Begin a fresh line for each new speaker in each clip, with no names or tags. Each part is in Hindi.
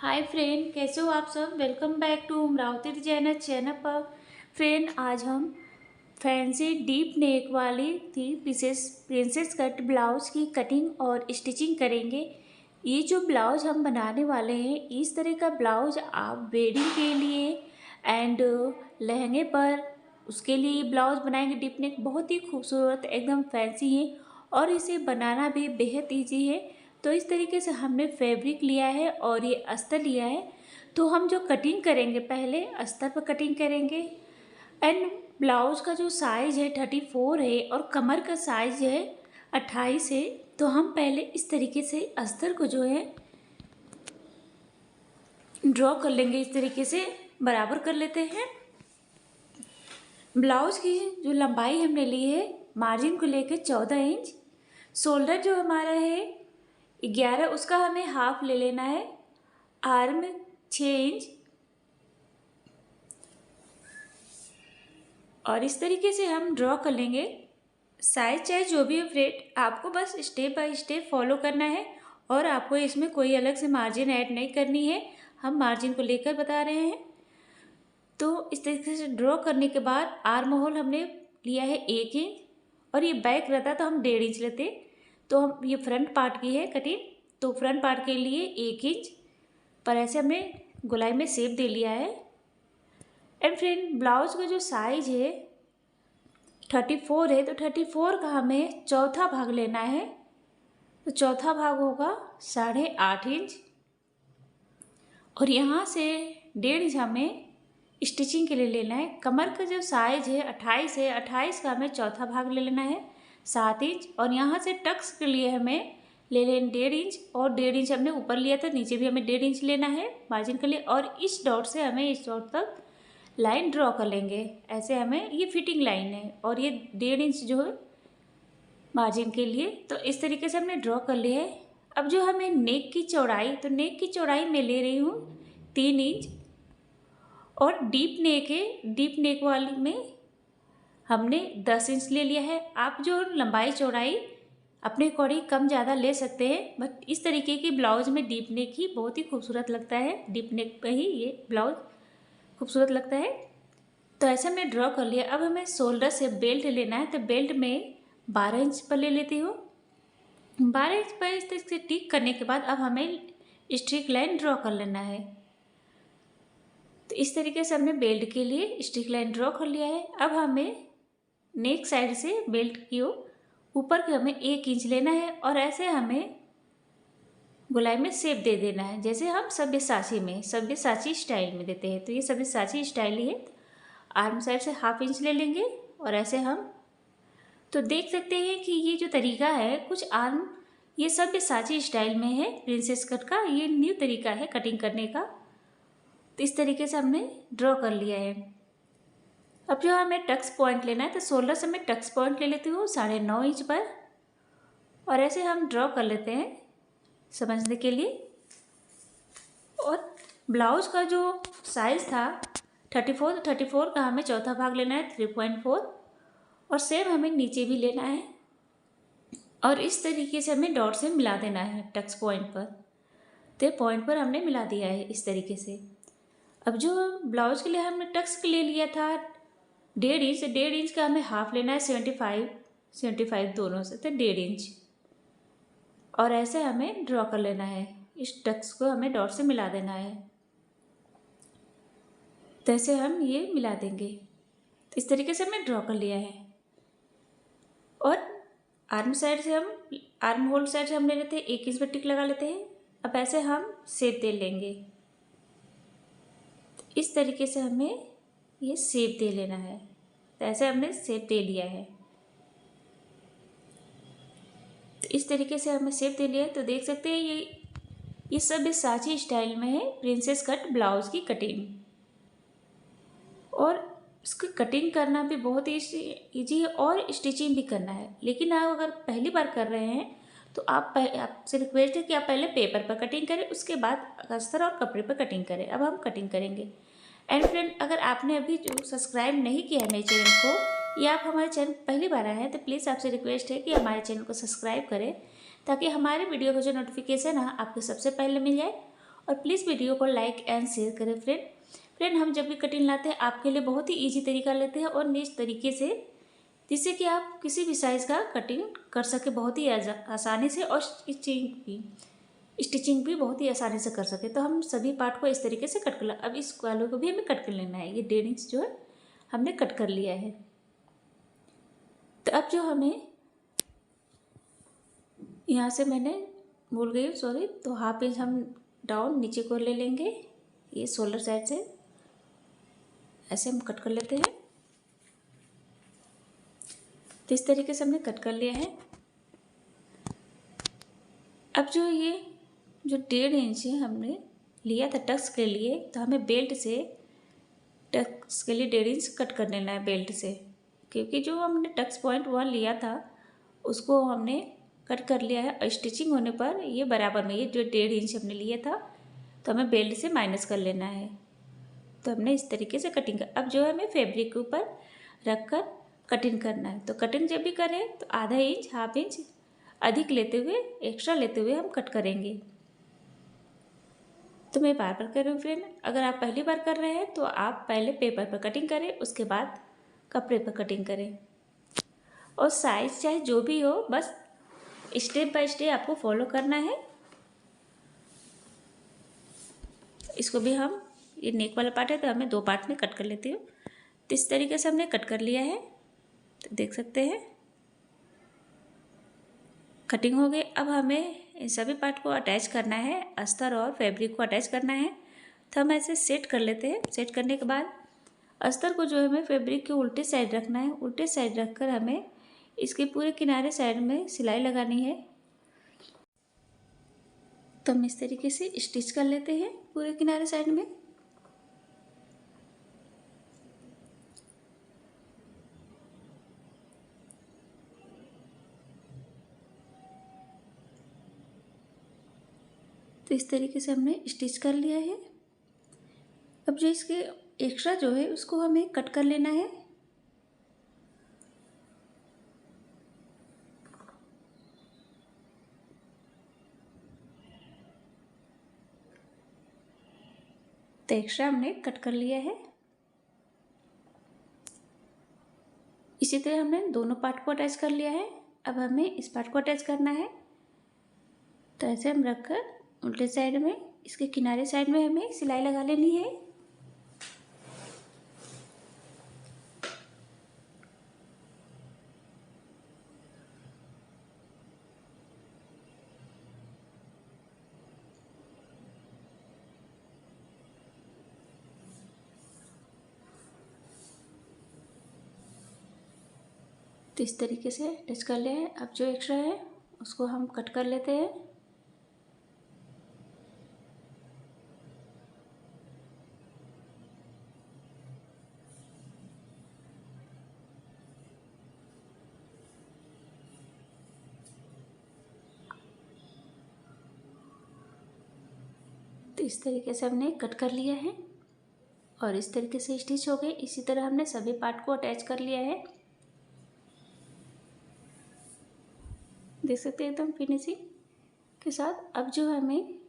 हाय फ्रेंड, कैसे हो आप सब। Welcome back to Amravati designer channel पर। फ्रेंड, आज हम फैंसी डीप नेक वाली थी पीसेस प्रिंसेस कट ब्लाउज की कटिंग और स्टिचिंग करेंगे। ये जो ब्लाउज हम बनाने वाले हैं, इस तरह का ब्लाउज आप वेडिंग के लिए एंड लहंगे पर उसके लिए ब्लाउज बनाएंगे। डीप नेक बहुत ही खूबसूरत एकदम फैंसी है और इसे बनाना भी बेहद ईजी है। तो इस तरीके से हमने फैब्रिक लिया है और ये अस्तर लिया है। तो हम जो कटिंग करेंगे, पहले अस्तर पर कटिंग करेंगे। एंड ब्लाउज का जो साइज़ है 34 है और कमर का साइज़ है 28 है। तो हम पहले इस तरीके से अस्तर को जो है ड्रॉ कर लेंगे। इस तरीके से बराबर कर लेते हैं। ब्लाउज की जो लंबाई हमने ली है मार्जिन को लेकर 14 इंच। शोल्डर जो हमारा है 11, उसका हमें हाफ ले लेना है। Arm 6 inch. और इस तरीके से हम ड्रॉ कर लेंगे। साइज चाहे जो भी है फ्रेंड, आपको बस स्टेप बाय स्टेप फॉलो करना है और आपको इसमें कोई अलग से मार्जिन ऐड नहीं करनी है। हम मार्जिन को लेकर बता रहे हैं। तो इस तरीके से ड्रॉ करने के बाद आर्म होल हमने लिया है 1 इंच और ये बैक रहता तो हम 1.5 इंच लेते। तो हम ये फ्रंट पार्ट की है कटिंग, तो फ्रंट पार्ट के लिए 1 इंच पर ऐसे हमने गोलाई में शेप दे लिया है। एंड फ्रेंड, ब्लाउज का जो साइज है 34 है, तो 34 का हमें चौथा भाग लेना है। तो चौथा भाग होगा 8.5 इंच और यहाँ से 1.5 इंच हमें स्टिचिंग के लिए लेना है। कमर का जो साइज है 28 है, 28 का हमें चौथा भाग ले लेना है 7 इंच और यहाँ से टक्स के लिए हमें ले लें 1.5 इंच और 1.5 इंच हमने ऊपर लिया था, नीचे भी हमें 1.5 इंच लेना है मार्जिन के लिए। और इस डॉट से हमें इस डॉट तक लाइन ड्रॉ कर लेंगे। ऐसे हमें ये फिटिंग लाइन है और ये 1.5 इंच जो है मार्जिन के लिए। तो इस तरीके से हमने ड्रॉ कर लिया है। अब जो हमें नेक की चौड़ाई, तो नेक की चौड़ाई मैं ले रही हूँ 3 इंच और डीप नेक है, डीप नेक वाली में हमने 10 इंच ले लिया है। आप जो लंबाई चौड़ाई अपने अकॉर्डिंग कम ज़्यादा ले सकते हैं, बट इस तरीके की ब्लाउज में डीप नेक ही बहुत ही खूबसूरत लगता है। डीप नेक पर ही ये ब्लाउज खूबसूरत लगता है। तो ऐसे हमने ड्रॉ कर लिया। अब हमें शोल्डर से बेल्ट लेना है, तो बेल्ट में 12 इंच पर ले लेती हूँ। 12 इंच पर इस तरीके से टिक करने के बाद अब हमें स्ट्रिक लाइन ड्रॉ कर लेना है। तो इस तरीके से हमने बेल्ट के लिए स्ट्रिक लाइन ड्रॉ कर लिया है। अब हमें नेक साइड से बेल्ट की ऊपर के हमें 1 इंच लेना है और ऐसे हमें गोलाई में शेप दे देना है, जैसे हम सब्यसाची स्टाइल में देते हैं। तो ये सब्यसाची स्टाइल ही है। आर्म साइड से हाफ इंच ले लेंगे और ऐसे हम तो देख सकते हैं कि ये जो तरीका है कुछ आर्म ये सब्यसाची स्टाइल में है। प्रिंसेस कट का ये न्यू तरीका है कटिंग करने का। तो इस तरीके से हमने ड्रॉ कर लिया है। अब जो हमें टक्स पॉइंट लेना है, तो शोल्डर से मैं टक्स पॉइंट ले लेती हूँ 9.5 इंच पर और ऐसे हम ड्रॉ कर लेते हैं समझने के लिए। और ब्लाउज का जो साइज़ था 34, 34 का हमें चौथा भाग लेना है 3.4 और सेम हमें नीचे भी लेना है और इस तरीके से हमें डॉट से मिला देना है टक्स पॉइंट पर। तो पॉइंट पर हमने मिला दिया है इस तरीके से। अब जो ब्लाउज के लिए हमने टक्स ले लिया था 1.5 इंच, 1.5 इंच का हमें हाफ लेना है 75 दोनों से, तो 1.5 इंच और ऐसे हमें ड्रॉ कर लेना है। इस टक्स को हमें डॉट से मिला देना है। तो ऐसे हम ये मिला देंगे। तो इस तरीके से हमने ड्रॉ कर लिया है। और आर्म साइड से हम आर्म होल साइड से हम ले लेते हैं 1 इंच पर टिक लगा लेते हैं। अब ऐसे हम शेप दे लेंगे। तो इस तरीके से हमें ये शेप दे लेना है। तो ऐसे हमने शेप दे लिया है। तो इस तरीके से हमने शेप दे लिया है। तो देख सकते हैं ये सब्यसाची स्टाइल में है प्रिंसेस कट ब्लाउज की कटिंग। और इसकी कटिंग करना भी बहुत ही ईजी है और स्टिचिंग भी करना है। लेकिन आप अगर पहली बार कर रहे हैं तो आपसे रिक्वेस्ट है कि आप पहले पेपर पर कटिंग करें, उसके बाद अस्तर और कपड़े पर कटिंग करें। अब हम कटिंग करेंगे। एंड फ्रेंड, अगर आपने अभी जो सब्सक्राइब नहीं किया है मेरे चैनल को या आप हमारे चैनल पहली बार आए हैं, तो प्लीज़ आपसे रिक्वेस्ट है कि हमारे चैनल को सब्सक्राइब करें ताकि हमारे वीडियो का जो नोटिफिकेशन है आपको सबसे पहले मिल जाए और प्लीज़ वीडियो को लाइक एंड शेयर करें फ्रेंड हम जब भी कटिंग लाते हैं आपके लिए बहुत ही ईजी तरीका लेते हैं और नेक्स्ट तरीके से, जिससे कि आप किसी भी साइज़ का कटिंग कर सके बहुत ही आसानी से, और स्टिचिंग भी बहुत ही आसानी से कर सके। तो हम सभी पार्ट को इस तरीके से कट कर अब इस वालों को भी हमें कट कर लेना है। ये 1.5 इंच जो है हमने कट कर लिया है। तो अब जो हमें यहाँ से मैंने भूल गई सॉरी, तो 1/2 इंच हम डाउन नीचे को ले लेंगे। ये शोल्डर साइड से ऐसे हम कट कर लेते हैं। तो इस तरीके से हमने कट कर लिया है। अब जो ये जो 1.5 इंच हमने लिया था टक्स के लिए, तो हमें बेल्ट से टक्स के लिए 1.5 इंच कट कर लेना है बेल्ट से, क्योंकि जो हमने टक्स पॉइंट 1 लिया था उसको हमने कट कर लिया है। और स्टिचिंग होने पर ये बराबर में, ये जो 1.5 इंच हमने लिया था तो हमें बेल्ट से माइनस कर लेना है। तो हमने इस तरीके से कटिंग कर, अब जो है हमें फैब्रिक के ऊपर रख कर कटिंग करना है। तो कटिंग जब भी करें तो 1/2 इंच 1/2 इंच अधिक लेते हुए, एक्स्ट्रा लेते हुए हम कट करेंगे। तो मैं बार बार कर रही हूँ फ्रेंड, अगर आप पहली बार कर रहे हैं तो आप पहले पेपर पर कटिंग करें, उसके बाद कपड़े पर कटिंग करें। और साइज़ चाहे जो भी हो, बस स्टेप बाय स्टेप आपको फॉलो करना है। इसको भी हम, ये नेक वाला पार्ट है तो हमें 2 पार्ट में कट कर लेती हूँ। तो इस तरीके से हमने कट कर लिया है, तो देख सकते हैं कटिंग हो गई। अब हमें इन सभी पार्ट को अटैच करना है, अस्तर और फैब्रिक को अटैच करना है। तो हम ऐसे सेट कर लेते हैं। सेट करने के बाद अस्तर को जो है हमें फैब्रिक के उल्टे साइड रखना है। उल्टे साइड रखकर हमें इसके पूरे किनारे साइड में सिलाई लगानी है। तो हम इस तरीके से स्टिच कर लेते हैं पूरे किनारे साइड में। तो इस तरीके से हमने स्टिच कर लिया है। अब जो इसके एक्स्ट्रा जो है उसको हमें कट कर लेना है। तो एक्स्ट्रा हमने कट कर लिया है। इसी तरह हमने दोनों पार्ट को अटैच कर लिया है। अब हमें इस पार्ट को अटैच करना है। तो ऐसे हम रखकर उल्टे साइड में, इसके किनारे साइड में हमें सिलाई लगा लेनी है। तो इस तरीके से अटैच कर लिया है। अब जो एक्स्ट्रा है उसको हम कट कर लेते हैं। तो इस तरीके से हमने कट कर लिया है और इस तरीके से स्टिच हो गए। इसी तरह हमने सभी पार्ट को अटैच कर लिया है। देख सकते हैं एकदम फिनिशिंग के साथ। अब जो हमें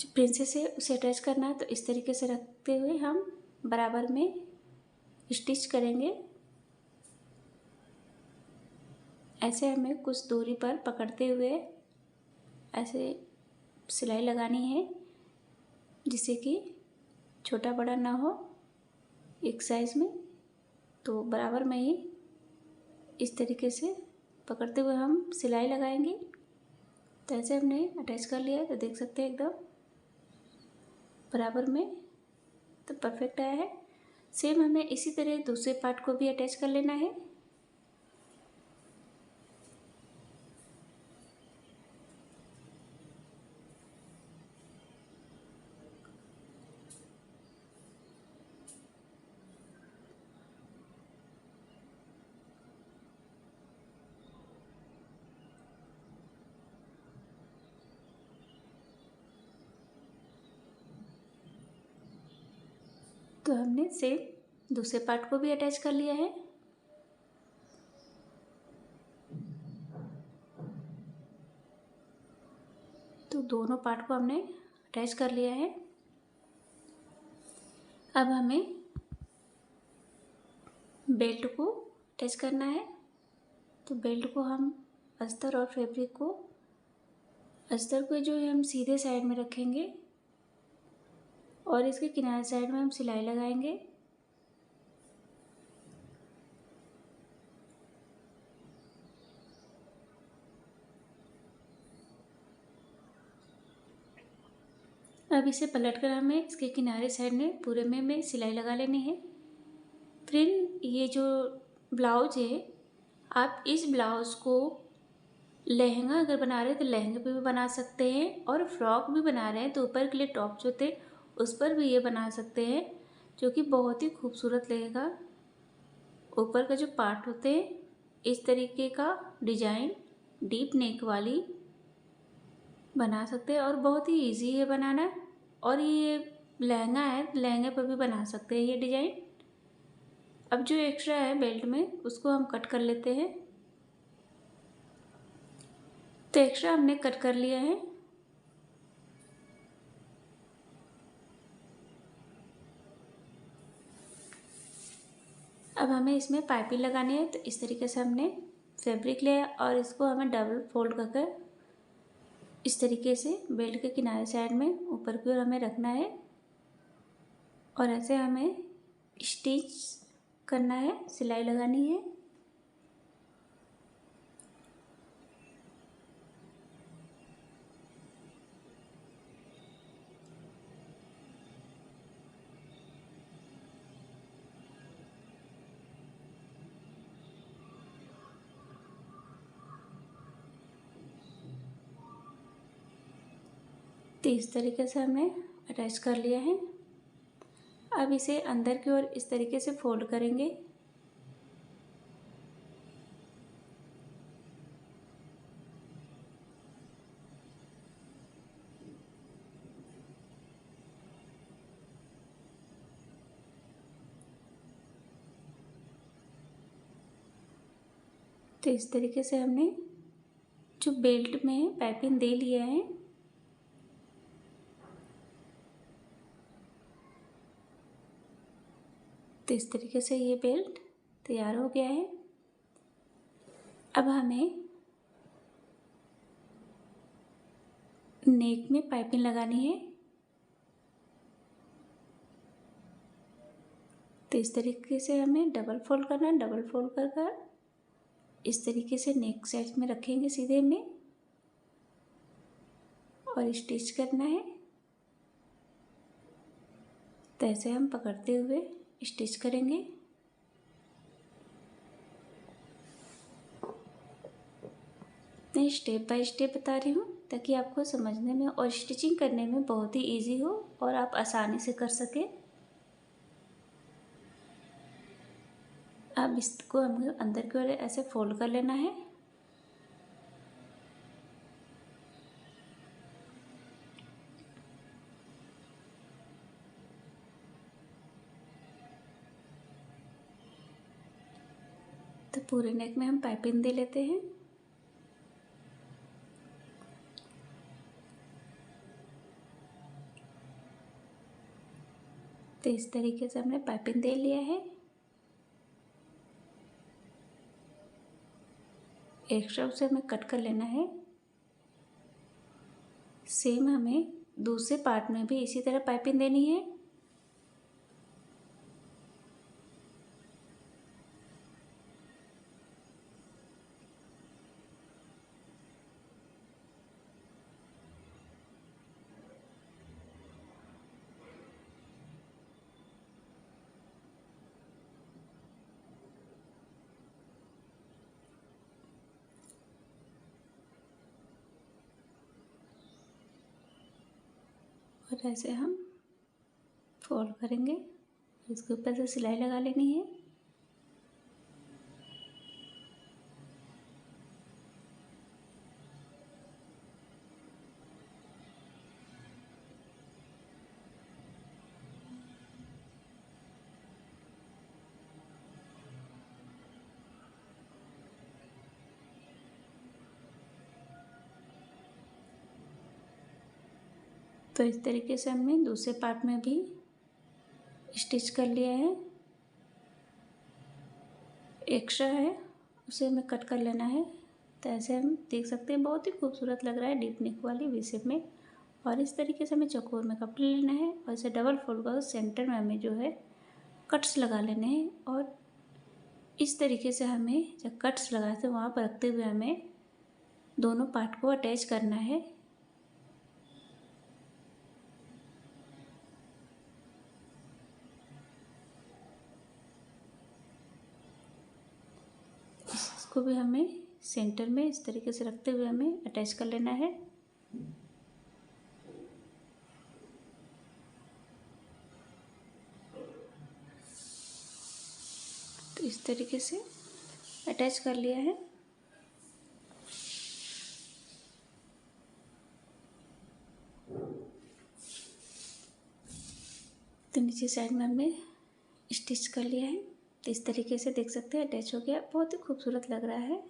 जो प्रिंसेस है उसे अटैच करना है। तो इस तरीके से रखते हुए हम बराबर में स्टिच करेंगे। ऐसे हमें कुछ दूरी पर पकड़ते हुए ऐसे सिलाई लगानी है, जिससे कि छोटा बड़ा ना हो एक साइज में। तो बराबर में ही इस तरीके से पकड़ते हुए हम सिलाई लगाएंगे। तो ऐसे हमने अटैच कर लिया है। तो देख सकते हैं एकदम बराबर में, तो परफेक्ट आया है। सेम हमें इसी तरह दूसरे पार्ट को भी अटैच कर लेना है। तो हमने सेम दूसरे पार्ट को भी अटैच कर लिया है। तो दोनों पार्ट को हमने अटैच कर लिया है। अब हमें बेल्ट को अटैच करना है। तो बेल्ट को हम अस्तर और फैब्रिक को, अस्तर को जो है हम सीधे साइड में रखेंगे और इसके किनारे साइड में हम सिलाई लगाएंगे। अब इसे पलटकर हमें इसके किनारे साइड में पूरे में सिलाई लगा लेनी है। फ्रेंड, ये जो ब्लाउज है, आप इस ब्लाउज को लहंगा अगर बना रहे हैं तो लहंगे पे भी बना सकते हैं, और फ्रॉक भी बना रहे हैं तो ऊपर के लिए टॉप जो थे उस पर भी ये बना सकते हैं, जो कि बहुत ही खूबसूरत लगेगा। ऊपर का जो पार्ट होते हैं इस तरीके का डिजाइन डीप नेक वाली बना सकते हैं और बहुत ही इजी है बनाना। और ये लहंगा है, लहंगे पर भी बना सकते हैं ये डिजाइन। अब जो एक्स्ट्रा है बेल्ट में उसको हम कट कर लेते हैं। तो एक्स्ट्रा हमने कट कर लिया है। अब हमें इसमें पाइपिंग लगानी है। तो इस तरीके से हमने फैब्रिक लिया और इसको हमें डबल फोल्ड कर इस तरीके से बेल्ट के किनारे साइड में ऊपर की ओर हमें रखना है और ऐसे हमें स्टिच करना है, सिलाई लगानी है। तो इस तरीके से हमने अटैच कर लिया है। अब इसे अंदर की ओर इस तरीके से फोल्ड करेंगे। तो इस तरीके से हमने जो बेल्ट में पाइपिंग दे लिया है, तो इस तरीके से ये बेल्ट तैयार हो गया है। अब हमें नेक में पाइपिंग लगानी है। तो इस तरीके से हमें डबल फोल्ड करना है। डबल फोल्ड कर इस तरीके से नेक साइड में रखेंगे सीधे में और स्टिच करना है। तो ऐसे हम पकड़ते हुए स्टिच करेंगे। मैं स्टेप बाय स्टेप बता रही हूँ ताकि आपको समझने में और स्टिचिंग करने में बहुत ही इजी हो और आप आसानी से कर सकें। अब इसको हमें अंदर की ओर ऐसे फोल्ड कर लेना है। तो पूरे नेक में हम पाइपिंग दे लेते हैं। तो इस तरीके से हमने पाइपिंग दे लिया है। एक्स्ट्रा उसे हमें कट कर लेना है। सेम हमें दूसरे पार्ट में भी इसी तरह पाइपिंग देनी है। और ऐसे हम फोल्ड करेंगे। इसके ऊपर से सिलाई लगा लेनी है। तो इस तरीके से हमने दूसरे पार्ट में भी स्टिच कर लिया है। एक्स्ट्रा है उसे हमें कट कर लेना है। तो ऐसे हम देख सकते हैं बहुत ही खूबसूरत लग रहा है डीप नेक वाली वी शेप में। और इस तरीके से हमें चौकोर में कपड़ा लेना है और इसे डबल फोल्ड कर सेंटर में हमें जो है कट्स लगा लेने हैं। और इस तरीके से हमें जब कट्स लगाए थे वहाँ पर रखते हुए हमें दोनों पार्ट को अटैच करना है। इसको भी हमें सेंटर में इस तरीके से रखते हुए हमें अटैच कर लेना है। तो इस तरीके से अटैच कर लिया है। तो नीचे साइड में हमने स्टिच कर लिया है। तो इस तरीके से देख सकते हैं अटैच हो गया, बहुत ही खूबसूरत लग रहा है।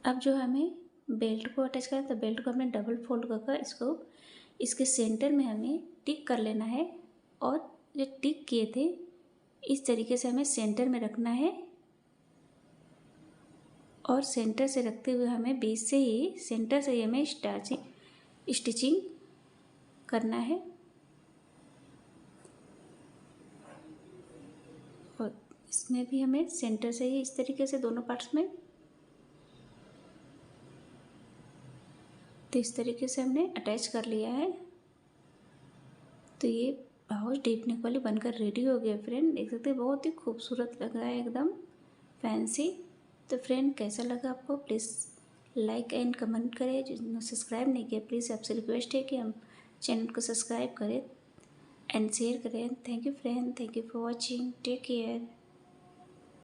अब जो हमें बेल्ट को अटैच करना है तो बेल्ट को हमने डबल फोल्ड कर इसको इसके सेंटर में हमें टिक कर लेना है। और जो टिक किए थे इस तरीके से हमें सेंटर में रखना है। और सेंटर से रखते हुए हमें बीच से ही सेंटर से ही हमें स्टिचिंग करना है। और इसमें भी हमें सेंटर से ही इस तरीके से दोनों पार्ट्स में। तो इस तरीके से हमने अटैच कर लिया है। तो ये ब्लाउज डीप नेक वाली बनकर रेडी हो गया फ्रेंड। देख सकते हैं बहुत ही खूबसूरत लग रहा है, एकदम फैंसी। तो फ्रेंड कैसा लगा आपको प्लीज़ लाइक एंड कमेंट करें। जिन्होंने सब्सक्राइब नहीं किया प्लीज़ आपसे रिक्वेस्ट है कि हम चैनल को सब्सक्राइब करें एंड शेयर करें। Thank you friend, thank you for watching, take care.